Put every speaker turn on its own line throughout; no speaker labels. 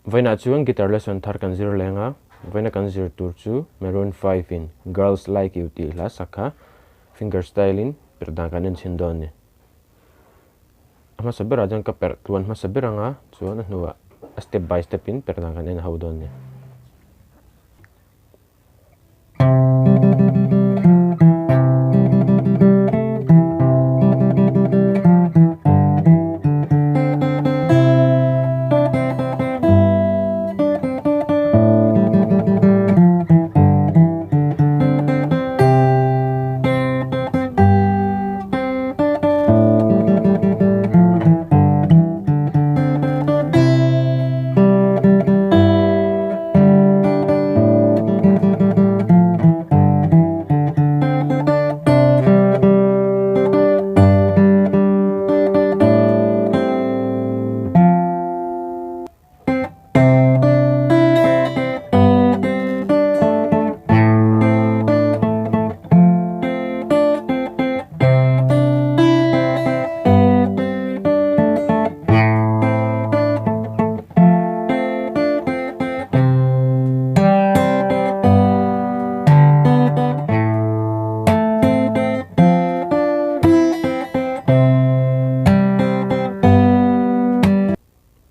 Vaina chuan guitar lesson thar kan zir lenga. Vaina kan zir tur chu Maroon-5 in Girls Like You ti la sakha Fingerstyle in Perhdan kan en chindon ni. Ama sabira jan ka per tuan ma sabira nga chuan nuwa step by step in Perhdan kan en haudon ni.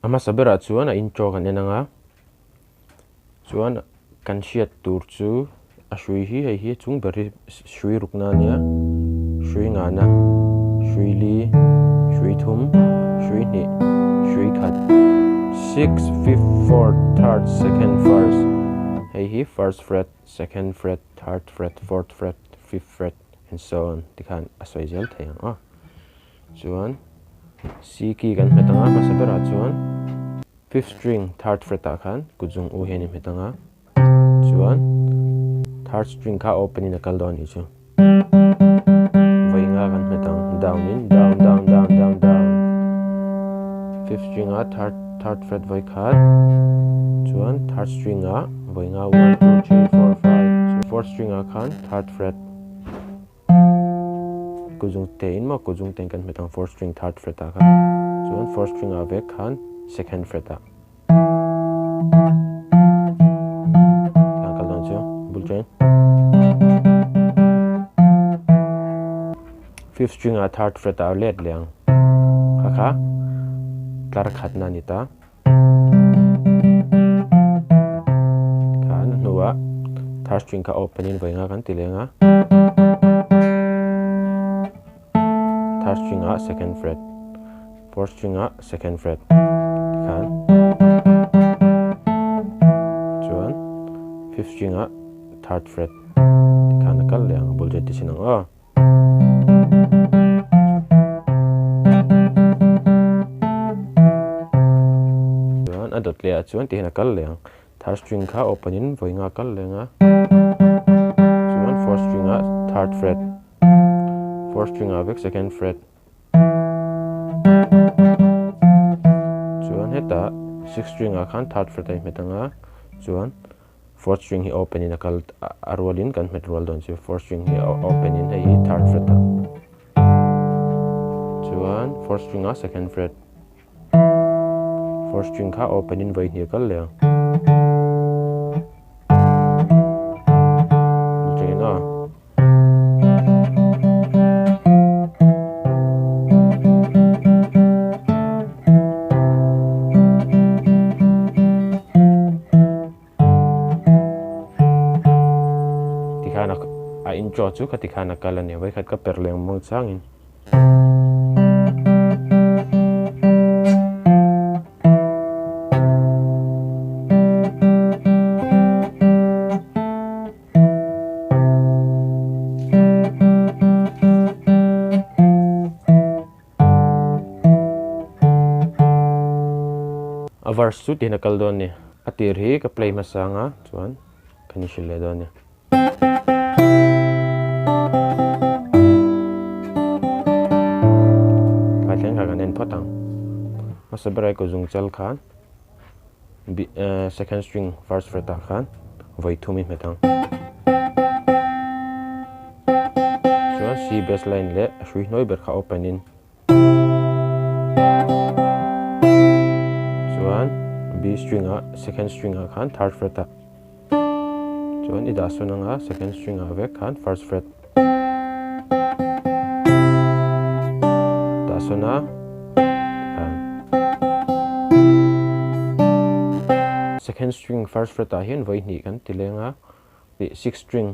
Ama sabira chuan a intro kan enanga chuan kan hriat tur chu a hrui hi chung beri hrui rukna nia hrui ngana hrui li hrui thum hrui hnih hrui khat 6 5th 4th 3rd 2nd 1st hi first fret second fret third fret fourth fret fifth fret and so on tikhan asoi zel theiang a chuan C key kan metanga ma sabira chuan 5th string 3rd fret khan kujung u hian metanga chuan 3rd string kha open in a kaldon ichu vainga kan metang down in down down down down down 5th string a 3rd fret vai khat chuan 3rd string a vainga 1 2 3 4 5 4th string a khan 3rd fret kujung tein ma kujung ten kan metang 4th string 3rd fret a khan chuan 4th string a ve khan 2nd fret a kaldon chu bulchen 5th string a 3rd fret a let leang kha tlar khatna ni ta kan nuwa 3rd string ka open in vainga kan tilenga 3rd string a 2nd fret 4th string a 2nd fret kan chuan 5th string a 3rd fret kan kal leang bulje ti sinang a chuan adot le chuan ti hena kal leang 3rd string kha open in voinga kal lenga chuan 4th string a 3rd fret 4th string a vek 2nd fret chuan heta 6th string a khan 3rd fret ai metanga chuan 4th string hi open in a kal arwalin kan met rol don chu 4th string hi open in hi 3rd fret a chuan 4th string a 2nd fret 4th string kha open in vai hi kal leang intro chu katikhana kalani vai khat ka perleng mong changin a verse chu tina kaldon ni atir hi ka play masanga chuan kanishile don ni potang masabrai ko jung chal khan 2nd string 1st fret khan vai thumi metang chuan C bass line le hrui noi ber kha open in chuan B B string second string khan third fret a chuan ida sunanga second string ve khan first fret da suna second string first fret a hian voi ni kan tilenga the sixth string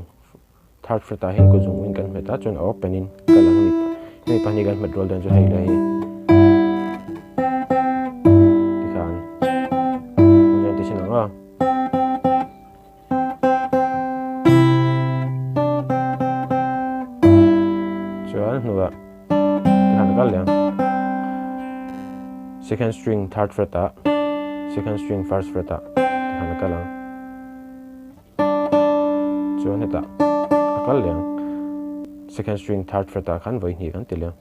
third fret a hian ko jung win kan meta chun opening kalang ni pani kan met roll dan chu hei lai dikhan mun ti sinanga chuan nuwa dikhan kal liang second string third fret a second string first fret a dikhan kalang chuan heta akal liang second string third fret a khan voi ni kan tilang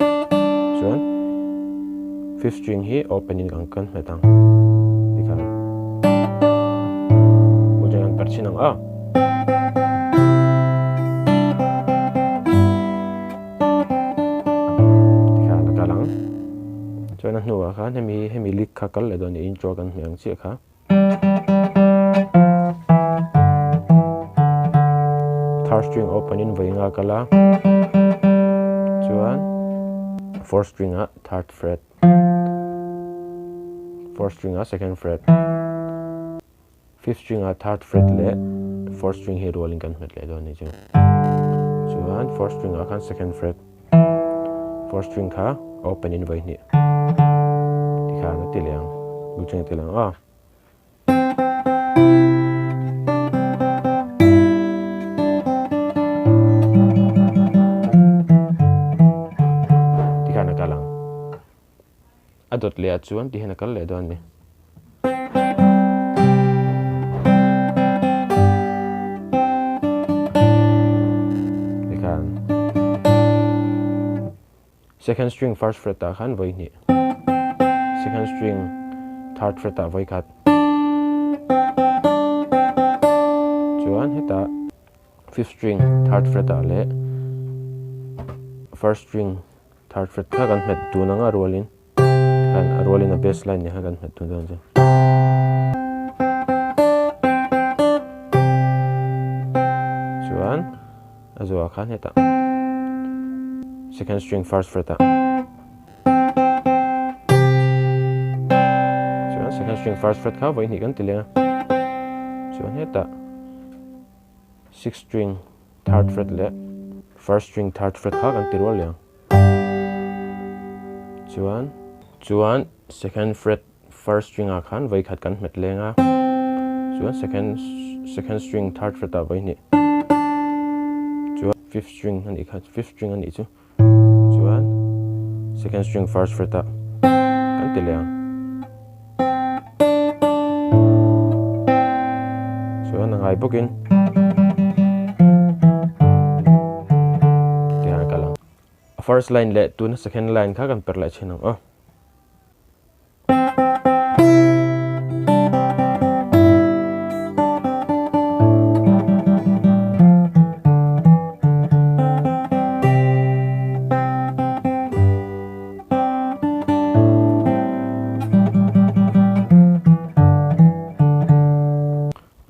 chuan fifth string hi opening kan metang dikhan mujangan perchinang dikhan kalang chuan nuwa khan hemi lik kha kal le don intro kan hmeng chi kha third string opening voi nga kala chuan fourth string third fret fourth string second fret fifth string third fret le fourth string hi rolling kan met le don ni chuan fourth string khan second fret fourth string kha opening voi ni dikhan tilang bucheng tilang adot le chuan ti hena kal le don ni dikhan second string first fret a khan voi ni second string third fret a voi khat chuan heta fifth string third fret a le first string third fret kha kan met tu nanga rolling kan rolling a bassline ni kan met tu don chuan azwa khan heta second string first fret a chuan second string first fret kha voi ni kan tilenga chuan heta sixth string third fret le first string third fret kha kan tirol liang chuan second fret first string a khan voi khat kan met lenga chuan second string third fret a voi ni chuan fifth string ani khat fifth string ani chu chuan second string first fret a kan tilenga chuan ngai bokin tihan kalang first line le tuna second line kha kan per lai chinang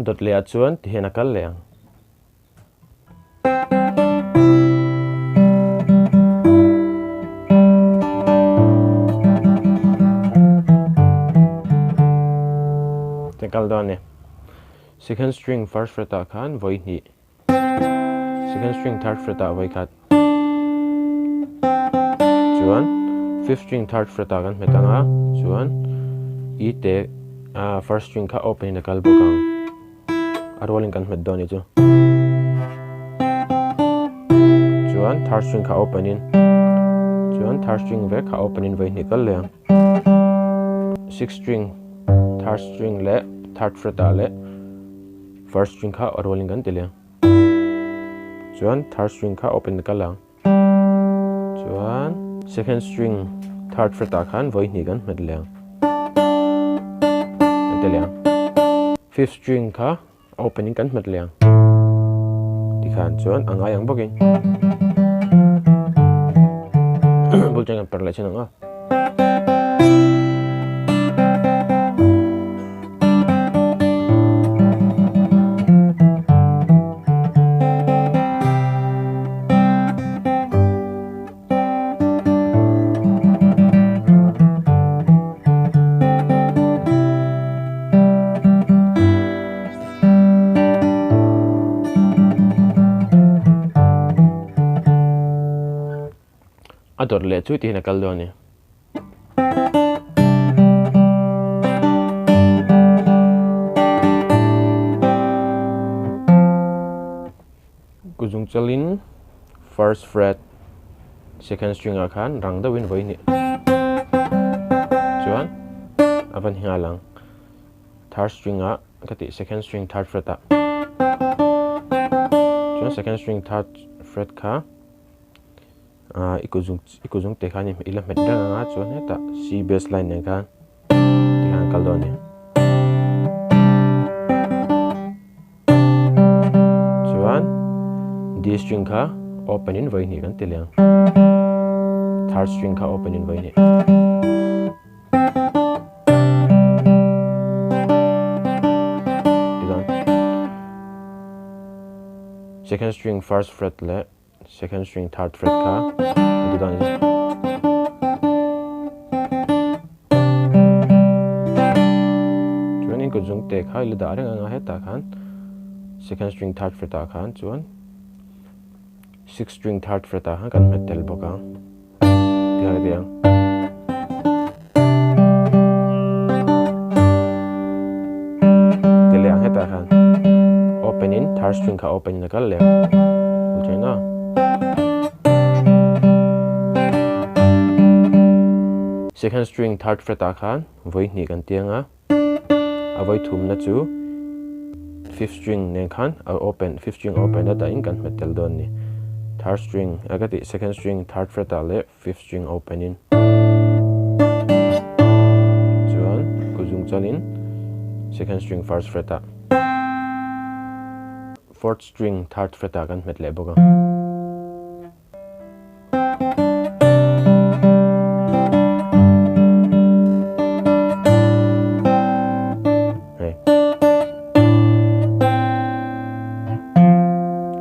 dot le chuan ti hena kal leang kal don ne second string first fret a khan voi ni second string third fret a voi khat chuan fifth string third fret a kan metanga chuan e te first string kha open na kal bokang a rolling kan met don ni chu chuan third string kha opening chuan third string ve kha opening voi ni kal le sixth string third string le third fret a le first string kha rolling kan tile chuan third string kha open na kala chuan second string third fret a khan voi ni kan met le tile fifth string kha opening kan met le dikhan chuan angai ang bokin bul jangan perla chinang dor le chu ti na kal do ni kuzung chalin first fret second string a khan rang da win voi ni chuan avan hinga lang third string a kati second string third fret a chuan second string third fret kha ikuzung te khani ila met da nga chuan heta C bass line ne khan ti khan kal do ni chuan D string kha open in voi ni kan tiliang third string kha open in voi ni second string first fret le second string third fret kha didan chuan in kuzung te kha ila da rang nga heta khan second string third fret a khan chuan sixth string third fret a kan met tel boka dia dia teliang heta khan open in third string kha open na kal le ulchaina second string third fret a khan voi ni kan tianga avoi thum na chu fifth string ne khan open fifth string open da in kan met tel don ni third string agati second string third fret a le fifth string open in chuan kuzung chalin second string first fret a fourth string third fret a kan met le boka hey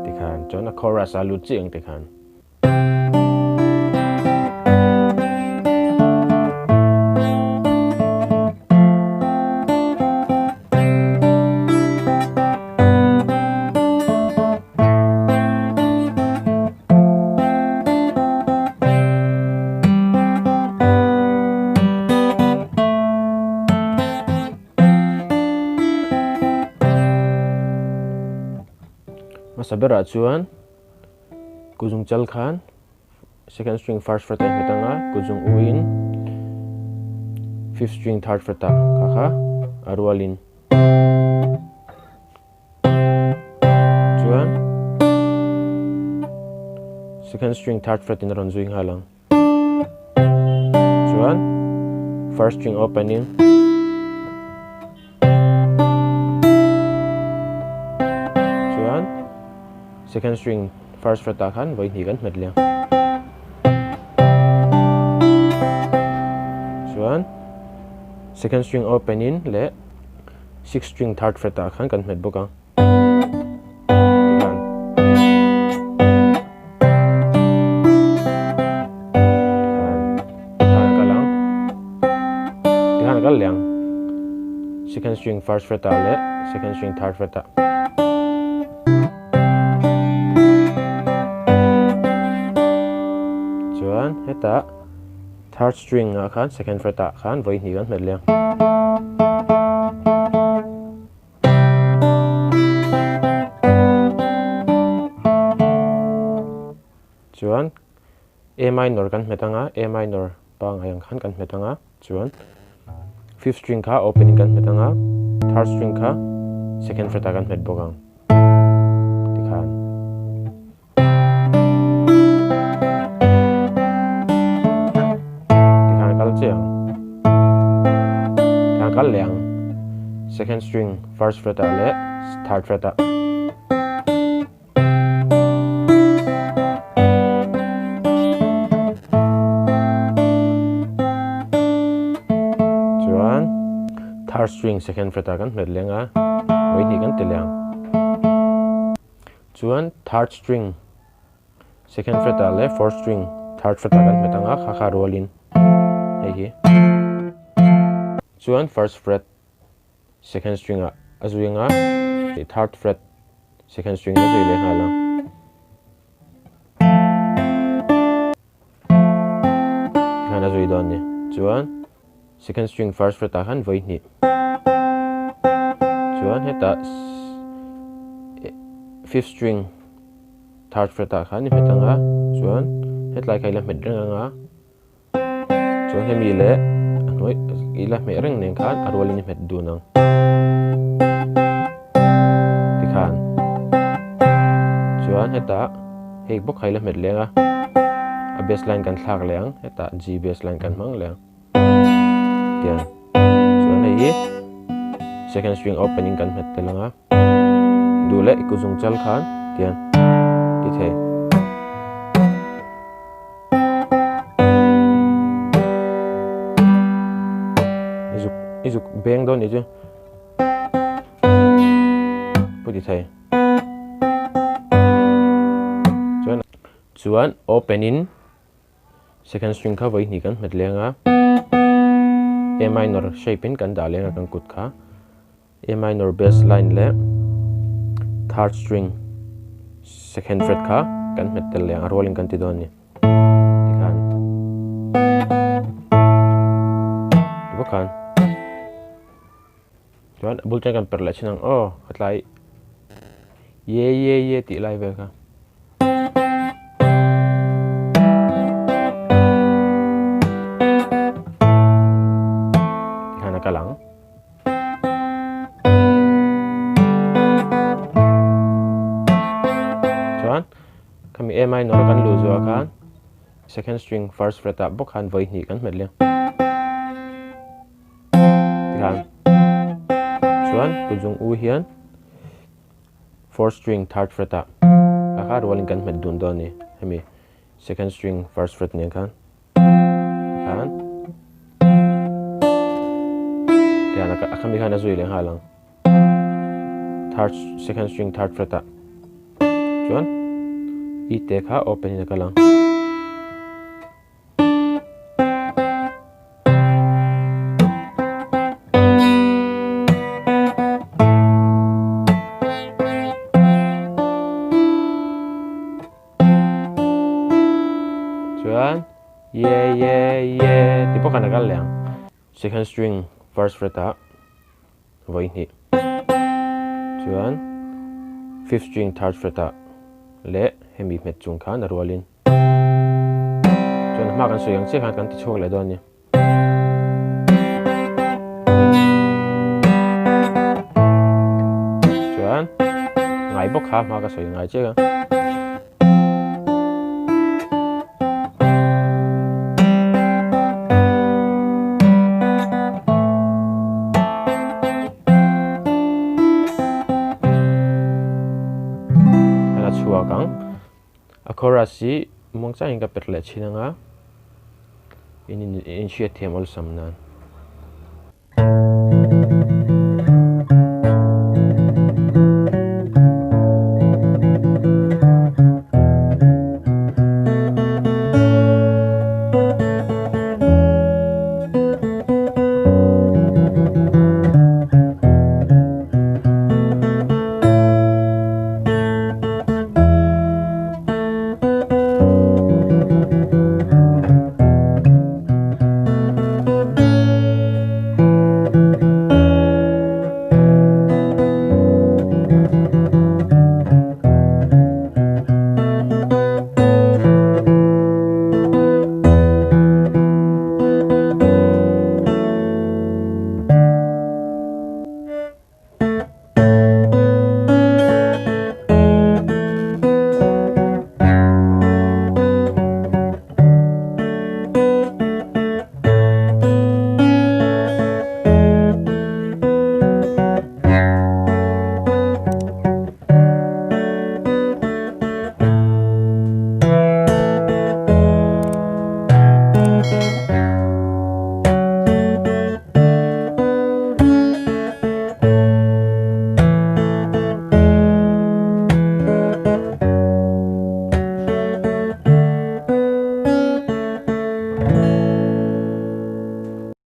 tikhan chona chorus a lu chiang tikhan masabera chuan kuzung chal khan second string first fret a metanga kuzung uin fifth string third fret a kha arwalin chuan second string third fret in ron zuing halang chuan first string opening second string first fret a khan voi ni kan met liang chuan second string open in le sixth string third fret a khan kan met boka tikhan kal liang second string first fret a le second string third fret a heta third string a khan second fret a khan voi ni kan met liang chuan A minor kan metanga A minor pang ayang khan kan metanga chuan fifth string kha opening kan metanga third string kha second fret a kan met bokang tikhan kal liang second string first fret a le third fret a chuan third string second fret a kan met lenga voi ni kan teliang chuan third string second fret a le fourth string third fret a kan metanga kha rolin hei hi chuan first fret second string a azuinga third fret second string a zui le hala don ni chuan second string first fret ta khan voi ni chuan heta fifth string third fret ta khan ni metanga chuan hetlai kai la met renga chuan hemi le noi ila me reng nen khan arwal ni met dunang tikhan chuan heta hei bok khai la met lenga a bassline kan thlak leng heta G bassline kan mang leng tian chuan hei second string opening kan met telanga dule ikuzung chal khan tian ti thei izuk beng don ni chu puti thei chuan opening second string kha voi ni kan met lenga A minor shape in kan da lenga kan kut kha A minor bass line le third string second fret kha kan met tel lenga rolling kan ti don ni tikhan bukan chuan bulcha kan per la chinang khatlai ye ti lai ve kha kalang chuan kami A minor kan lu zo kan second string first fret ta bok han voi ni kan met leng tikhan chuan kuzung u hian fourth string third fret ta kha rolling kan met dun don ni hemi second string first fret ne kan tikhan akan bi khana zui leng halang second string third fret ta chuan I te kha open ni kalang chuan ye ti po kana kal leng second string first fret ta voi ni chuan fifth string third fret ta le hemi met chung khan arwalin chuan ma kan soyang che khan kan ti chhok le don ni chuan ngai bok kha ma ka soyang ngai che ga chorus si mong cha inga perle chinanga in Thiam awlsam nan